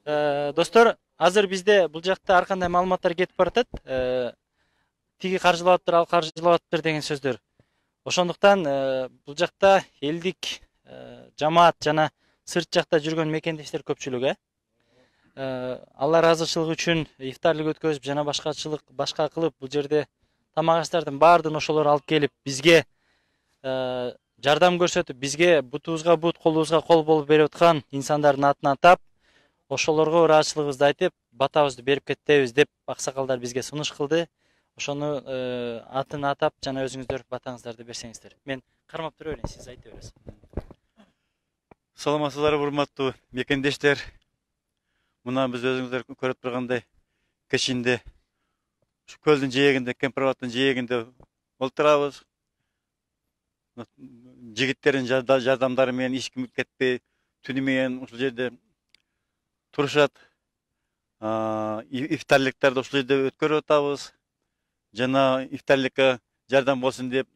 Достор, азыр бизде бул жакта ар кандай маалыматтар кетип баратат. Тиги каржылаптыр, ал каржылаптыр деген сөздөр. Ошондуктан бул жакта элдик жамаат жана сырт жакта жүргөн мекендештер көпчүлүк, алар азырчылык үчүн ифтарлык өткөзүп жана башка кылып бул жерде тамак аштардын баардыгын ошолор алып келип бизге жардам көрсөтүп, бизге бутубузга бут, колубузга кол болуп берип аткан инсандардын атын атап, ошолорго ыраазычылыгыбызды айтып, батабызды берип кетебиз деп аксакалдар бизге сунуш кылды. Ошону атын атап жана өзүңүздөр батаңыздарды берсеңиздер. Мен кармап тура берейин, сиз айта бересиз. Саламатсыздарбы, урматтуу мекендештер. Мына биз өзүңүздөр көрүп тургандай кечинде ушу көлдүн жээгинде, Кемпирабадтын жээгинде олтурабыз. Жигиттердин жардамдары менен эч ким кетпей, түнү менен ушул жерде турушат. Ифтарлыктарды ушул жерде өткөрүп атабыз. Жана ифтарлыкка жардам болсун деп,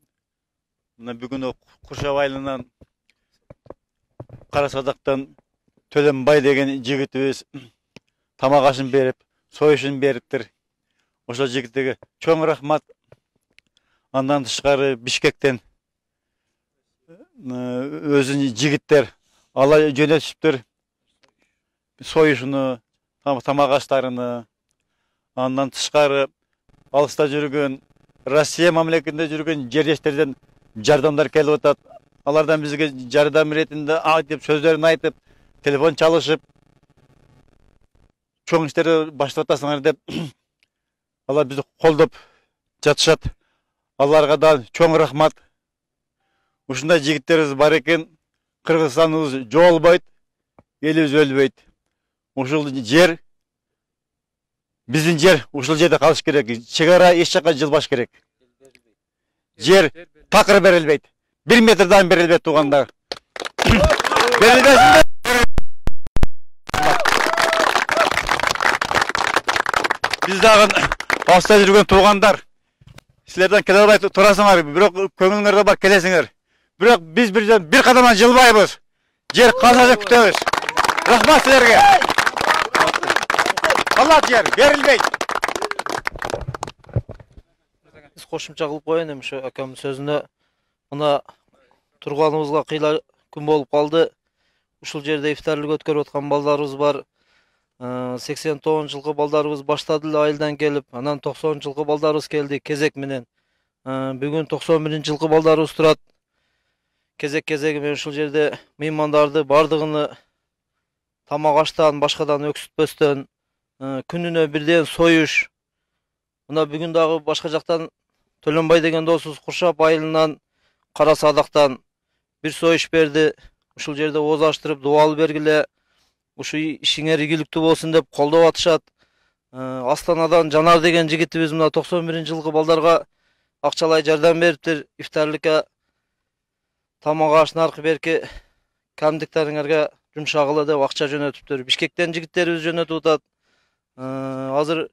мына бүгүн Куршап айылынан Кара Садактан Төлөнбай деген жигитибиз тамак ашын берип, союшун бериптир. Ошол жигитке чоң рахмат. Андан тышкары Бишкектен өзүнүн жигиттер ала жөнөтүптүр. Союшуну, тамак аштарыны. Андан тышкары алыста жүргөн, Россия мамлекетинде жүргөн жерлештерден жардамдар келип атат. Алардан бизге жардам иретинде айтып, сөздөрүн айтып, телефон чалышып, чоң иштерди баштап атасыңар деп, алар бизди колдоп жатышат. Аларга да чоң рахмат. Ушундай жигиттерибиз бар экен, Кыргызстаныбыз жоолбойт, элибиз өлбөйт. Ушул жер биздин жер, ушул жерде калыш керек. Чегара эч жака жылбаш керек. Жер такыр берилбейт. 1 метрден берилбейт, туугандар. Берилбесин. Биз дагы алыста жүргөн туугандар, силерден келе албай турасыңар, бирок көңүлүңөрдө бар келесиңер. Бирок биз бир кадамдан жылбайбыз. Жер калса күтөбүз. Рахмат силерге. Алла жер берилбейт. Биз кошумча кылып коеюн эми ушу акамдын сөзүнө. Мына турганыбызга кыйла күн болуп калды. Ушул жерде ифтарлык өткөрүп аткан балдарыбыз бар. 89-жылкы балдарыбыз баштады эле айылдан келип, анан 90-жылкы балдарыбыз келди кезек менен. Бүгүн 91-жылкы балдарыбыз турат. Кезек-кезеги менен ушул жерде меймандарды бардыгыны тамак аштан, башкадан өксүтпөстөн, күнүнө бирден союш. Мына бүгүн дагы башка жактан Төлөнбай деген досубуз Куршап айылынан Кара Садактан бир союш берди. Ушул жерде ооз аштырып, дуал бергиле, ушу ишиңер ийгиликтүү болсун деп колдоп атышат. Астанадан Жанар деген жигитибиз мына 91-жылкы балдарга акчалай жардам бериптир. Ифтарлыкка тамак аш наркы берки камдиктериңерге жумшагыла деп акча жөнөтүптүр. Бишкектен жигиттерибиз жөнөтүп атат. Азыр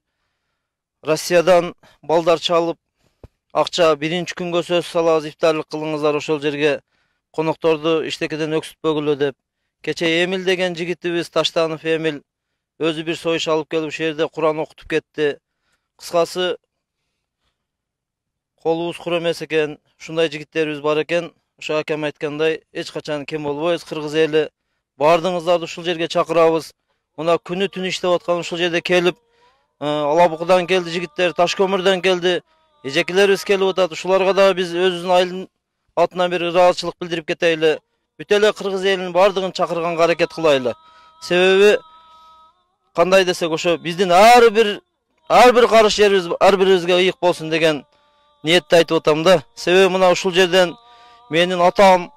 Россиядан балдар чалып акча биринчи күнгө сөз салабыз, ифтарлык кылыңыздар ошол жерге, конокторду иштекеден өксүтпөгүлө деп. Кече Эмил деген жигитибиз, Таштанов Эмил, өзү бир союш алып келип ушул жерде Куран окутуп кетти. Кыскасы колубуз кур эмес экен, ушундай жигиттерибиз бар экен. Ошо акам айткандай, эч качан кем болбойбуз, кыргыз эли. Бардыгыңыздарды ушул жерге чакырабыз. Мына күнү түнү иштеп аткан ушул жерде келип, Алабукудан келди жигиттер, Ташкөмүрдөн келди, эжекелерибиз келип атат. Ушуларга да биз өзүбүздүн айылдын атынан бир ыраазычылык билдирип кетели. Бүт эле кыргыз элинин бардыгын чакырганга аракет кылайлы. Себеби кандай десек, ошо биздин ар бир карыш жерибиз ар бирибизге ыйык болсун деген ниетти айтып атам да. Себеби мына ушул жерден менин атам,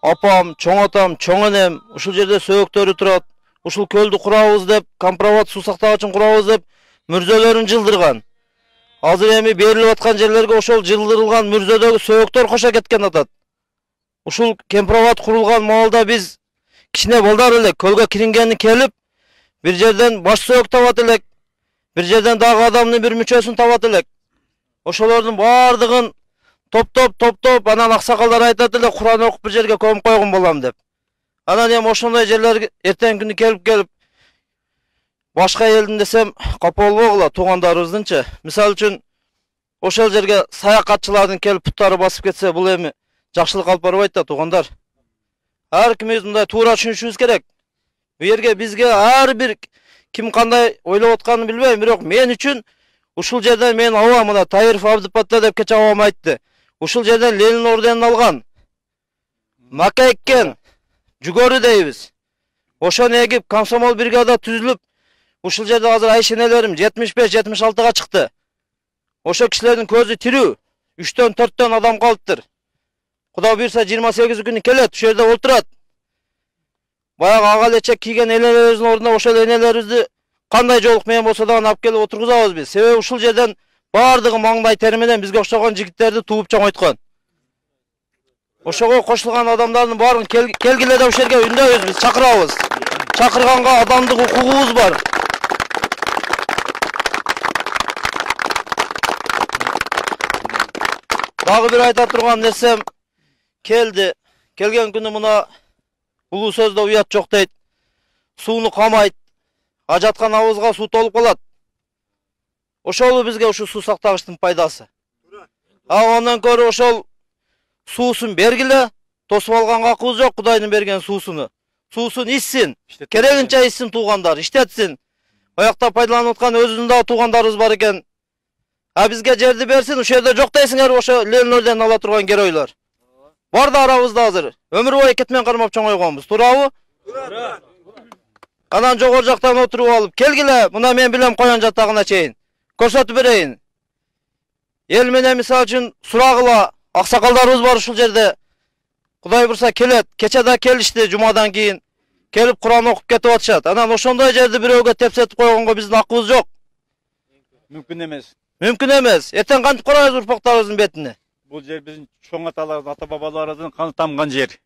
апам, чоң атам, чоң энем ушул жерде сөөктөрү турат. Ушул көлдү курабыз деп, Компробат суу сактагычын курабыз деп мүрзөлөрүн жылдырган. Азыр эми берилип аткан жерлерге ошол жылдырылган мүрзөдөгү сөөктөр кошо кеткен атат. Ушул Кемпирабад курулган маалда биз кичине балдар элек көлгө кирингени келип, бир жерден баш сөөк табат элек, бир жерден дагы адамдын бир мүчөсүн табат элек. Ошолордун бардыгын топтоп, анан аксакалдар айтат эле, Куран окуп бир жерге көмүп койгон болам деп. Анан эми ошондой жерлер эртең күнү келип Başka elin desem kapa olmagıla tuğandarыбыздынча. Misal üçün ошол жерге саякатчылардын келип puttары басып кетсе, бул эми жакшылык алып барбайт да тугандар. Ар кимибиз мындай туура түшүнүшүбүз керек. Бу жерге бизге ар бир ким кандай ойлоп атканын билбейм, бирок мен үчүн ушул жерден мен аба мына Таиров Абдыпатта деп кече абам айтты. Ушул жерден Ленин орденин алган. Мака эккен жүгөрү дейбиз. Ошону эгип комсомол бригада түзүлүп, ушул жерде азыр айшенелерим 75-76га чыкты. Ошо кишилердин көзү тирүү. 3төн 4төн адам калыптыр. Кудай буйрса 28 күнү келет, ушул жерде отурат. Баягы ага лечек кийген энелерибиздин ордуна ошол энелерибизди кандай жолук менен болсо да алып келип отургузабыз биз. Себеби ушул жерден бардыгы маңдай тери менен бизге октогон жигиттерди тууп чоңойткон. Ошого кошулган адамдардын баарын келгиле деп ушул жерге үндөйбүз, биз чакырабыз. Чакырганга адамдык укугубуз бар. Дагы бир айта турган нерсем келди. Келген күнү мына улуу сөздө уят жок дейт. Сууну камайт. Ажаткан абызга суу толуп калат. Ошол бизге ушу суу сактагычтын пайдасы. Андан көрө ошол суусун бергиле, тосуп алганга акыбыз жок Кудайдын берген суусуну. Суусун ичсин, керегинче ичсин туугандар, иштетсин. Оякта пайдаланып аткан өзүбүздүн да туугандарыбыз бар экен. Бизге жерди берсин, ошол жерде жок дейсиңер, ошо Ленин орденин ала турган геройлор. Бар да арабызда азыр. Өмүр бою кетмен кармап чоңойгонбуз. Туурабы? Туура. Анан жогору жактан отуруп алып, келгиле, мына мен билем коян жатагына чейин. Көрсөтүп берейин. Эл менен мисалы үчүн сурагыла, аксакалдарыбыз бар ушул жерде. Кудай бурса келет. Кече да келишти жумадан кийин. Келип Куран окуп кетип атышат. Анан ошондой жерди бирөөгө тепсетип койгонго биздин акыбыз жок. Мүмкүн эмес. Мүмкүн эмес. Эртең кантип карайбыз урпактарыбыздын бетине? Бул жер биздин чоң аталардын, ата бабаларыбыздын каны тамган жер.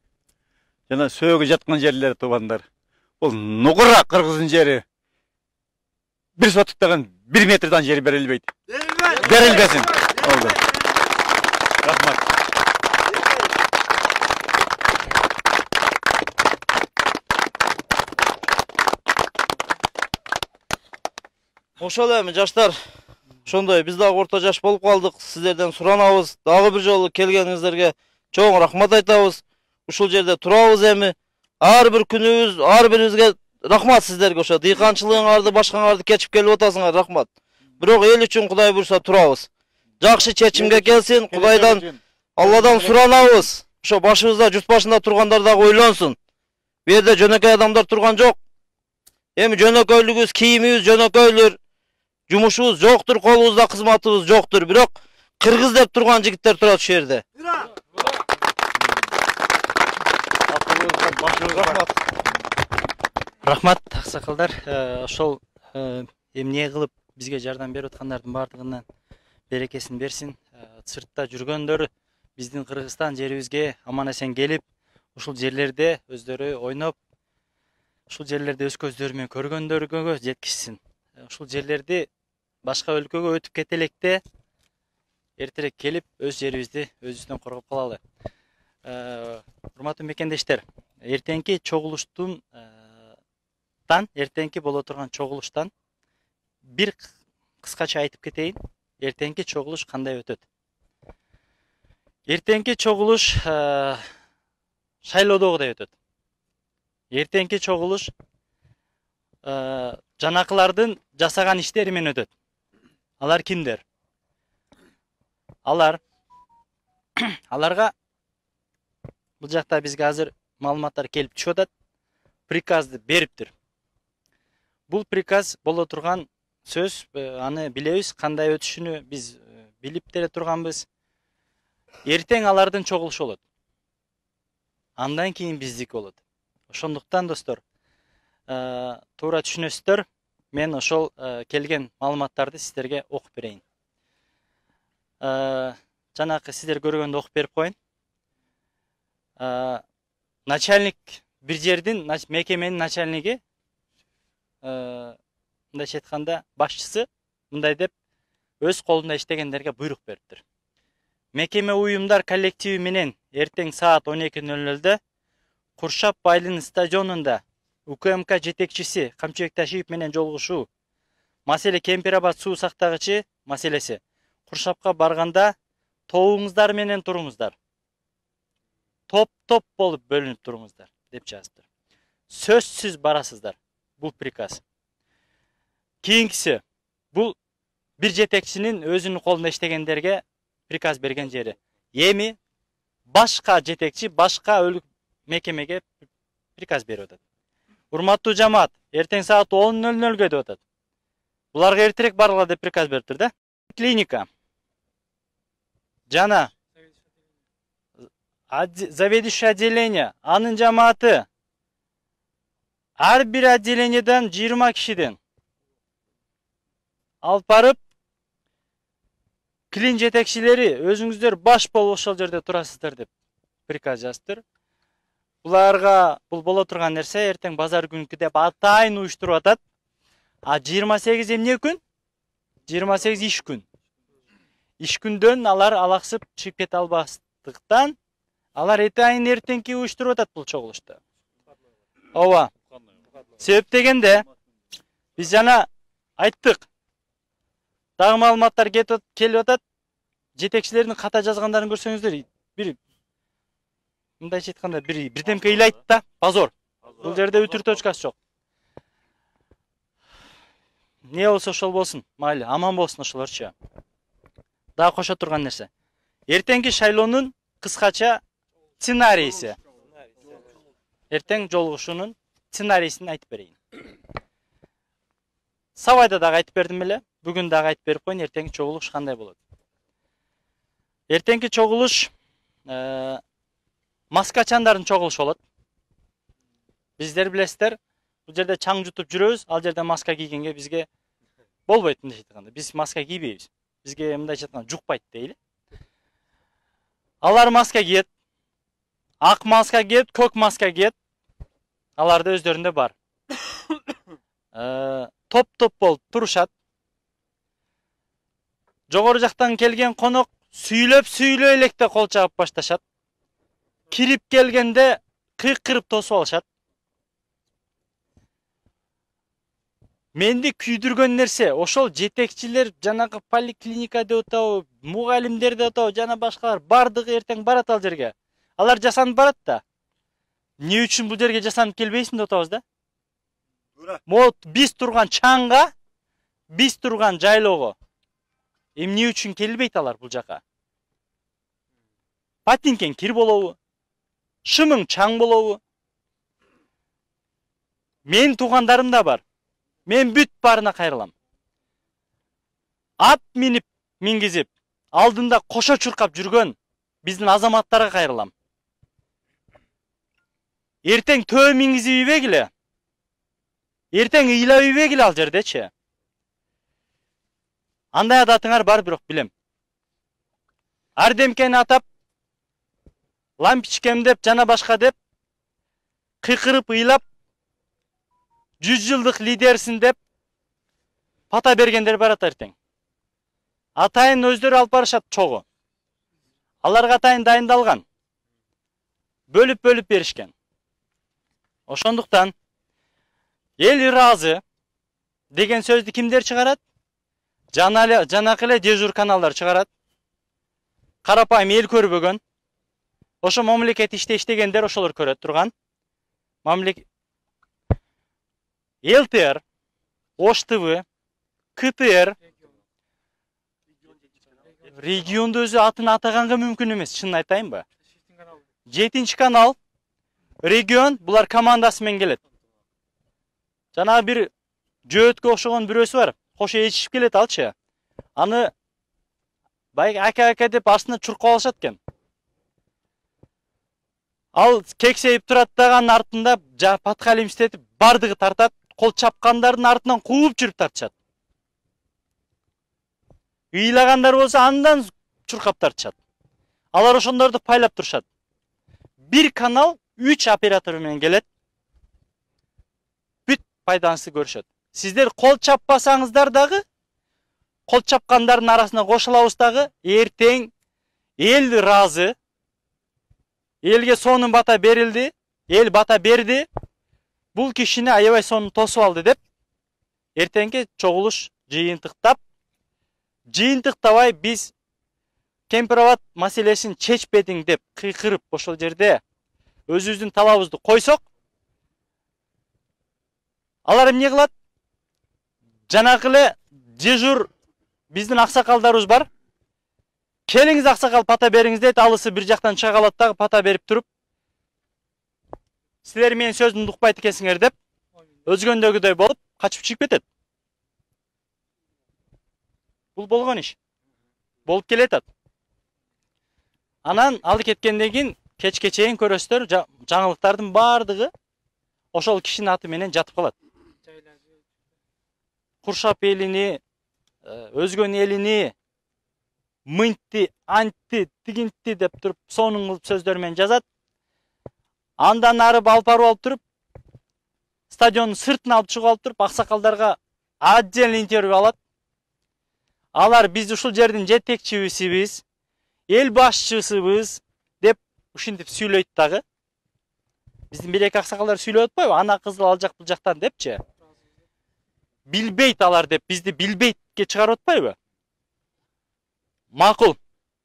Жана сөөгү жаткан жерлер туугандар. Бул нугура кыргыздын жери. Бир сотук деген 1 метрден жер берилбейт. Берилбесин. Болду. Рахмат. Ошол эми жаштар, ошондой биз дагы орто жаш болуп калдык. Сиздерден суранабыз. Дагы бир жолу келгениңиздерге чоң рахмат айтабыз. Ушул жерде турабыз эми. Ар бир күнүбүз, ар бирибизге рахмат сиздерге. Ошо дыйканчылыгыңарды, башкаңарды кечип келип атасыңар, рахмат. Бирок эл үчүн Кудай буйрса турабыз. Жакшы чечимге келсин, Кудайдан, Алладан суранабыз. Ошо башыбызда, журт башында тургандар дагы ойлонсун. Бу жерде жөнөкөй адамдар турган жок. Эми жөнөкөйлүгүбүз, кийимибиз жөнөкөйлүр. Жумушубуз жоктур, колубузда кызматыбыз жоктур, бирок кыргыз деп турган жигиттер турат ушул жерде. Рахмат, аксакалдар. Ошол эмне кылып бизге жардам берип аткандардын бардыгынан берекесин берсин. Сыртта жүргөндөр биздин Кыргызстан жерибизге аман эсен келип, ушул жерлерде өздөрү ойноп, ушул жерлерде өз көздөрү менен көргөндөргө жеткизсин. Ушул жерлерди башка өлкөгө өтүп кете электе эртерээк келип өз жерибизди өзүбүздөн коргоп калалы. Урматтуу мекендештер, эртеңки чогулуштан, эртеңки боло турган чогулуштан бир кыскача айтып кетейин. Эртеңки чогулуш кандай өтөт? Эртеңки чогулуш шайлоодогудай өтөт. Эртеңки чогулуш жанакылардын жасаган иштери менен өтөт. Алар кимдер? Аларга бул жакта бизге азыр маалыматтар келип түшүп атат. Приказды бериптир. Бул приказ боло турган сөз, аны билебиз, кандай өтүшүнү биз билип деле турганбыз. Эртең алардын чогулушу болот. Андан кийин биздики болот. Ошондуктан достор, туура түшүнөсүздөр. Мен ошол келген маалыматтарды сиздерге окуп берейин. Жанакы сиздер көргөндө окуп берип коеюн. Начальник бир жердин, мекеменин начальниги, мындайча айтканда, башчысы мындай деп өз колунда иштегендерге буйрук бериптир. Мекеме уюмдар коллективи менен эртең саат 12:00-дө Куршап Байлын стадионунда УКМК жетекчиси Камчыбек Ташиев менен жолугушуу. Маселе Кемпирабад суу сактагычы маселеси. Куршапка барганда тобуңуздар менен туруңуздар. Топ болуп бөлүнүп туруңуздар деп жазыптыр. Сөзсүз барасыздар. Бул приказ. Кийинкиси, бул бир жетекчинин өзүнүн колунда иштегендерге приказ берген жери. Эми башка жетекчи башка мекемеге приказ берип атат. Урматтуу жамаат, эртең саат 10:00 деп атат. Буларга эртерээк баргыла деп приказ бериптир да. Клиника жана заведующий отделение, анын жамааты ар бир отделениеден 20 кишиден алып барып, клин жетекчилери өзүңүздөр баш болуп ошол жерде турасыздар деп приказ жазыптыр. Буларга бул боло турган нерсе эртең базар күнкү деп атайын уюштуруп атат. А 28 эмне күн? 28 иш күн. Иш күндөн алар алаксып чыгып кете албастыктан алар этайын эртеңки уюштуруп атат бул чогулушта. Ооба. Себеп дегенде биз жана айттык. Дагы маалыматтар келип атат. Жетекчилердин ката жазгандарын көрсөңүздөр, мындайча айтканда бирдемке ыйлайт да, позор. Бул жерде үтүр точкасы жок. Не болсо ошол болсун, майли, аман болсун ошолорчу. Дагы кошо турган нерсе. Эртеңки шайлоонун кыскача сценарийси. Эртең жолугушуунун сценарийсин айтып берейин. Сабайда дагы айтып бердим эле. Бүгүн дагы айтып берип коеюн, эртеңки чогулуш кандай болот. Эртеңки чогулуш маскачандардын чогулушу болот. Биздер билесиздер, бул жерде чаң жутуп жүрөбүз, ал жерде маска кийгенге бизге болбойт мындайча айтканда. Биз маска кийбейбиз. Бизге мындайча айтканда жукпайт дейли. Алар маска кийет. Ак маска кийет, көк маска кийет. Аларда өздөрүндө бар. Топ болуп турушат. Жогору жактан келген конок сүйлөп электе кол чабып башташат. Кирип келгенде кыйкырып тосуп алышат. Менди күйдүргөн нерсе, ошол жетекчилер жанагы поликлиника деп атабы, мугалимдер деп атабы, жана башкалар бардыгы эртең барат ал жерге. Алар жасанып барат да. Не үчүн бул жерге жасанып келбейсиң деп атабыз да? Мот биз турган чаңга, биз турган жайлоого эмне үчүн келбейт алар бул жака? Патинкен кир болобу? Шымың чаң болобу? Мен туугандарым да бар. Мен бүт барына кайрылам. Ат мингизип, алдында кошо чуркап жүргөн биздин азаматтарга кайрылам. Эртең төө мингизип ийбегиле. Эртең ыйлап ийбегиле ал жердечи. Андай адатыңар бар, бирок билем. Ардемкени атап, лампичкем деп, жана башка деп, кыйкырып ыйлап, 100 жылдык лидерсин деп, пата бергендер барат эртең. Атайын өздөрү алып барышат чогуу. Аларга атайын дайындалган. Бөлүп беришкен. Ошондуктан эл ыраазы деген сөздү кимдер чыгарат? Жанакы эле дежур каналдар чыгарат. Карапайым эл көрбөгөн. Ошо мамлекет иштегендер ошолор көрөт турган. ЛТР, Ош ТВ, КТР, регионду өзү атын атаганга мүмкүн эмес, чынын айтайынбы? 7 канал, регион, булар командасы менен келет. Жана бир жөөткө окшогон бирөөсү бар, кошо ичип келет алчы. Аны байга ака деп астына чуркап алышат экен. Ал кексейип турат дагы артында паткалим иштетип бардыгы тартат. Кол чапкандардын артынан кууп жүрүп тартышат. Ыйлагандар болсо андан чуркап тартышат. Алар ошондорду пайлап турушат. Бир канал 3 оператор менен келет. Бүт пайдасы көрүшөт. Сиздер кол чаппасаңыздар дагы, кол чапкандардын арасына кошулабыз дагы, эртең эл ыраазы. Элге сонун бата берилди, эл бата берди. бул кишини аябай сонун тосуп алды деп эртеңки чогулуш жыйынтыктабай биз кемпирабад маселесин чечпедиң деп кыйкырып ошол жерде өзүбүздүн талабыбызды койсок, алар эмне кылат? Жанакы эле дежур биздин аксакалдарыбыз бар. Келиңиз аксакал, пата бериңиз дейт. Алысы бир жактан чыга калат дагы пата берип туруп, силер менин сөзүмдү укпайт экенсиңер деп өзгөндөгүдөй болуп качып чыгып кетет. Бул болгон иш. Болуп келатат. Анан алды кеткенден кийин кечке чейин көрөсүздөр, жаңылыктардын баардыгы ошол кишинин аты менен жатып калат. Куршап элини, өзгөнүн элини, мынтты, антты, тигинтти деп туруп сонун кылып сөздөр менен жазат. Андан ары алып барып алып туруп, стадиондун сыртына алып чыгып алып туруп, аксакалдарга отдельный интервью алат. Алар биз ушул жердин жетекчибизбиз, эл башчысыбыз деп ушинтип сүйлөйт дагы. Биздин бир-эки аксакалдар сүйлөп атпайбы? Ана кызыл ал жак бул жактан депчи. Билбейт алар деп бизди билбейтке чыгарып атпайбы? Макул.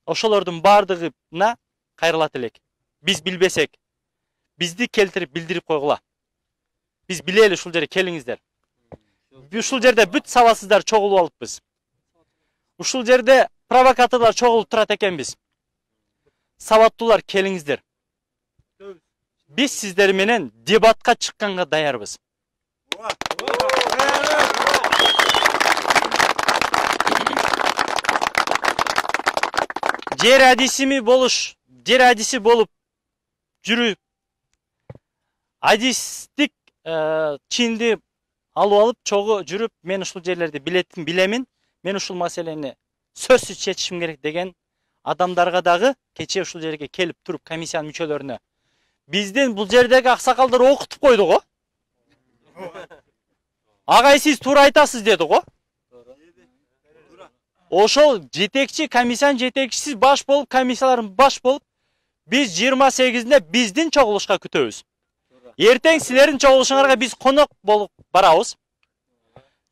Ошолордун баардыгына кайрылат элек. Биз билбесек, бизди келтирип билдирип койгула. Биз билели ушул жерге келиңиздер. Ушул жерде бүт сабатсыздар чогулуп алыппыз. Ушул жерде провокаторлор чогулуп турат экенбиз. Сабаттуулар келиңиздер. Биз сиздер менен дебатка чыкканга даярбыз. Жер адиси болуп жүрүп, адистик чинди алып алып чогуу жүрүп, мен ушул жерлерди билемин, мен ушул маселени сөзсүз чечишим керек деген адамдарга дагы кече ушул жерге келип туруп комиссиянын мүчөлөрүнө биздин бул жердеги аксакалдар окутуп койду го. Агай сиз туура айтасыз деди го. Ошол жетекчи, комиссиянын жетекчиси баш болуп, комиссияларын баш болуп, биз 28-inde биздин чогулушка күтөбүз. Эртең силердин чогулушуңарга биз конок болуп барабыз.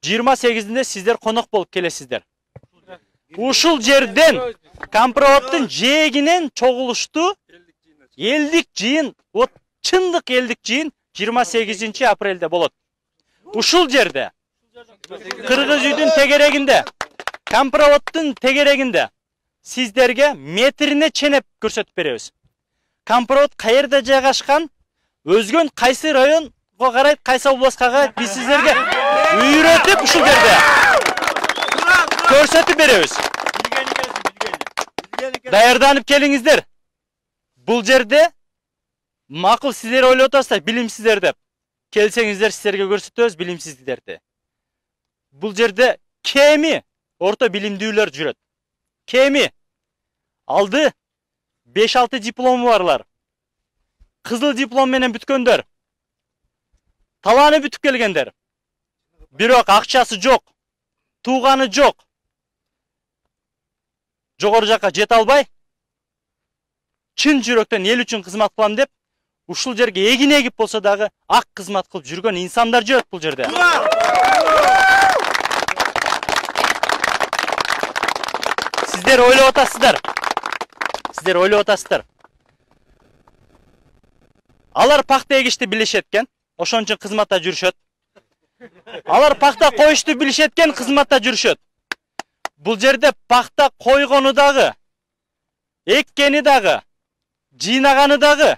28-inde сиздер конок болуп келесиздер. Ушул жерден Кампироваттын жээгинен чогулушту элдик жыйын, вот чындык элдик жыйын 28-апрелде болот. Ушул жерде Кыргыз үйдүн тегерегинде, Кампироваттын тегерегинде сиздерге метрине ченеп көрсөтүп беребиз. Кампироват каерде жайгашкан, өзгөн кайсы районго карайт, кайсы областка карайт, биз сиздерге үйрөтүп ушул жерде көрсөтүп беребиз. Даярданып келиңиздер. Бул жерде макул сиздер ойлоп атасыздар, билимсиздер деп. Келсеңиздер сиздерге көрсөтөбүз билимсиздерди. Бул жерде кеми орто билимдүүлөр жүрөт. Кеми алды 5-6 диплому барлар. Кызыл диплом менен бүткөндөр. Таланы бүтүп келгендер. Бирок акчасы жок, тууганы жок. Жогору жакка жете албай, чын жүрөктөн эл үчүн кызмат кылам деп, ушул жерге эгин эгип болсо дагы ак кызмат кылып жүргөн инсандар жүрөт бул жерде. Сиздер ойлоп атасыздар. Сиздер ойлоп атасыздар. Алар пакта эгишти билишет экен, ошон үчүн кызматта жүрүшөт. Алар пакта коюшту билишет экен, кызматта жүрүшөт. Бул жерде пакта койгону дагы, эккени дагы, жыйнаганы дагы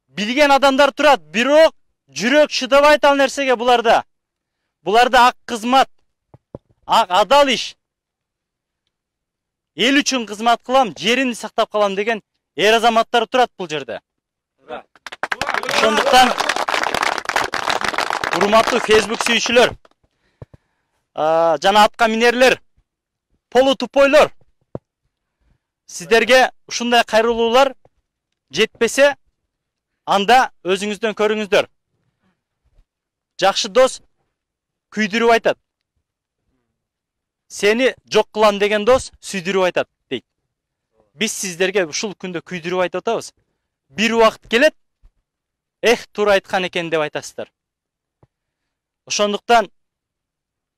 билген адамдар турат, бирок жүрөк шыдабайт ал нерсеге буларда. Буларда ак кызмат, ак адал иш. Эл үчүн кызмат кылам, жеримди сактап калам деген эр азаматтар турат бул жерде. Ошондуктан урматтуу Facebook сүйүүчүлөр, жана атка минерлер, полу тупойлор, сиздерге ушундай кайрылуулар жетпесе, анда өзүңүздөн көрүңүздөр. Жакшы дос күйдүрүп айтат. Сени жок кылам деген дос сүйдүрүп айтат дейт. Биз сиздерге ушул күндө күйдүрүп айтып атабыз. Бир убакыт келет, туура айткан экен деп айтасыздар. Ошондуктан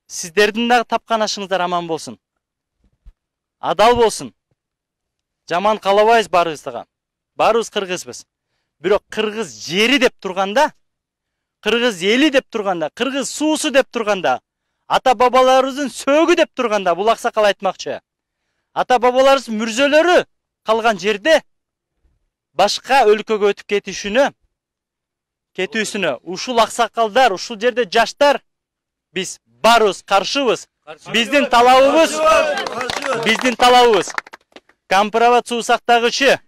сиздердин дагы тапкан ашыңыздар аман болсун. Адал болсун. Жаман каалабайбыз баарыбызга. Баарыбыз кыргызбыз. Бирок кыргыз жери деп турганда, кыргыз эли деп турганда, кыргыз суусу деп турганда, ата бабаларыбыздын сөөгү деп турганда бул аксакал айтмакчы. Ата бабаларыбыз мүрзөлөрү калган жерде башка өлкөгө өтүп кетүүсүнө ушул аксакалдар, ушул жерде жаштар биз барыбыз каршыбыз. Биздин талабыбыз Кампыроват суу сактагычы,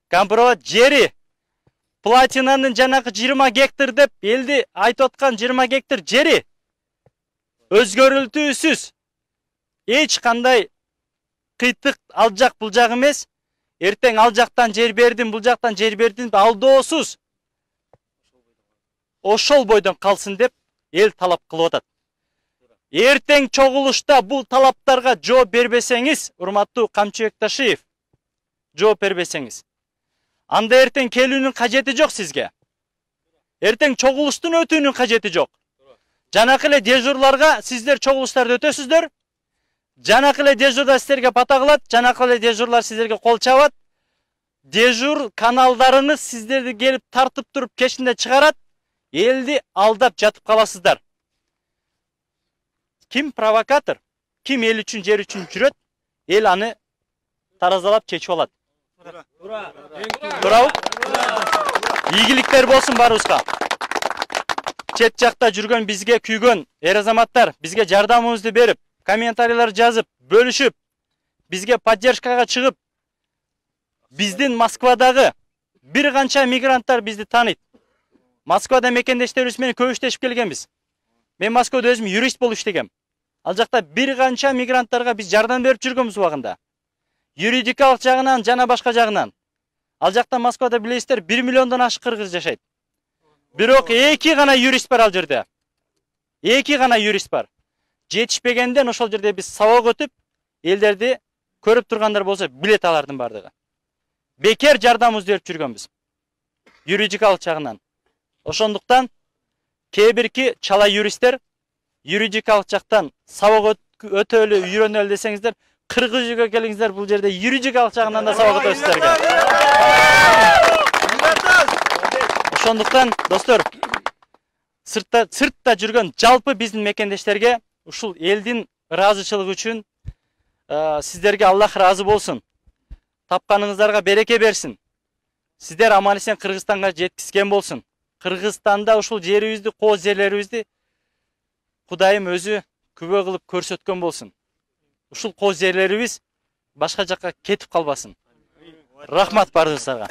Кампыроват жери, платинанын жанагы 20 гектар деп элди айтып аткан 20 гектар жери өзгөрүлтүүсүз эч кандай кыйтык ал жак бул жак эмес. Эртең ал жактан жер бердим, бул жактан жер бердим, алдоосуз ошол бойдон калсын деп эл талап кылып атат. Эртең чогулушта бул талаптарга жооп бербесеңиз, урматтуу Камчыбек Ташиев, жооп бербесеңиз, анда эртең келүүнүн кажети жок сизге. Эртең чогулуштун өтүүнүн кажети жок. Жанакы эле дежурларга сиздер чогулуштарды өтөсүздөр. Жанакы эле дежурдар сиздерге бата кылат, жанакы эле дежурлар сиздерге кол чабат. Дежур каналдарыңыз сиздерди келип тартып туруп кешинде чыгарат. Элди алдап жатып каласыздар. Ким провокатор, ким эл үчүн, жер үчүн жүрөт, эл аны таразалап чечип алат. Туурабы? Ийгиликтер болсун баарыбызга. Чет жакта жүргөн бизге күйгөн эр азаматтар бизге жардамыбызды берип, комментарийлер жазып, бөлүшүп, бизге поддержкага чыгып, биздин Москвадагы бир канча мигранттар бизди тааныйт. Москвада мекендештерибиз менен көп иштешип келгенбиз. Мен Москвада өзүм юрист болуп иштегем. Ал жакта бир канча мигранттарга биз жардам берип жүргөнбүз убагында. Юридикалык жагынан жана башка жагынан. Ал жакта Москвада билесиздер 1 миллиондон ашык кыргыз жашайт. Бирок 2 гана юрист бар ал жерде. 2 гана юрист бар. Жетишпегенден ошол жерде биз сабак өтүп, элдерди көрүп тургандар болсо билет алардын бардыгы. Бекер жардамыбызды берип жүргөнбүз. Юридикалык жагынан. Ошондуктан кээ бирки чала юристтер юридикалык жактан сабак өтөлү, үйрөнөлү десеңиздер, кыргыз үйгө келиңиздер, бул жерде юридикалык жагынан да сабак өтөбүз сиздерге. Ошондуктан достор, сыртта жүргөн жалпы биздин мекендештерге ушул элдин ыраазычылыгы үчүн сиздерге Аллах ыраазы болсун. Тапканыңыздарга береке берсин. Сиздер аман эсен Кыргызстанга жеткизген болсун. Кыргызстанда ушул жерибизди, кооз жерлерибизди Кудайым өзү күбө кылып көрсөткөн болсун. Ушул кооз жерлерибиз башка жакка кетип калбасын. Рахмат баарыңыздарга.